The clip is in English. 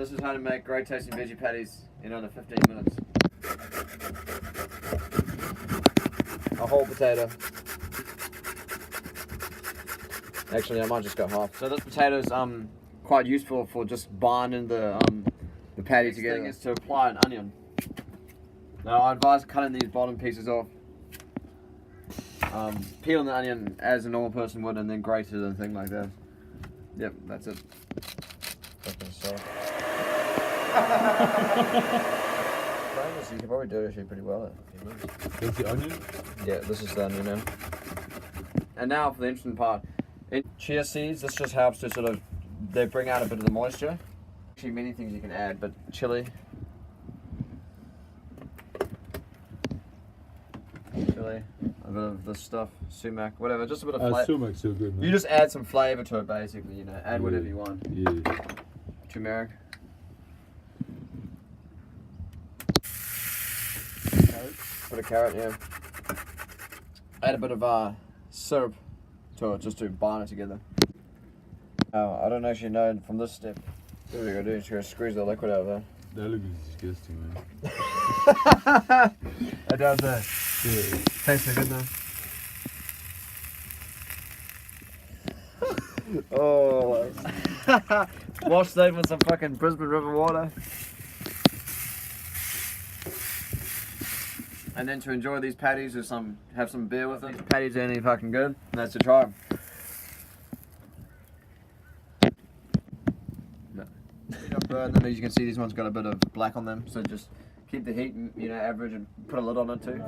This is how to make great tasting veggie patties in under 15 minutes. A whole potato. Actually, I might just go half. So this potato is quite useful for just binding the patty together. The thing is to apply an onion. Now I advise cutting these bottom pieces off. Peeling the onion as a normal person would, and then grate it and thing like that. Yep, that's it. You can probably do it actually pretty well. That's the onion? Yeah, this is the onion now. And now for the interesting part. Chia seeds, this just helps to sort of, they bring out a bit of the moisture. Actually many things you can add, but chili. Chili, a bit of this stuff, sumac, whatever, just a bit of flavor. Sumac's so good, man. You just add some flavor to it basically, you know, add whatever you want. Yeah. Turmeric. Bit of carrot, yeah. Add a bit of syrup to it just to bind it together. I don't actually know from this step. What are we gonna do? Just gonna squeeze the liquid out of there. That looks disgusting, man. It does that. Yeah. Tastes so good though. Oh, wash those with some fucking Brisbane River water. And then to enjoy these patties with have some beer with them. These patties are any fucking good, and that's to try them. And then as you can see, these ones got a bit of black on them, so just keep the heat, you know, average, and put a lid on it too.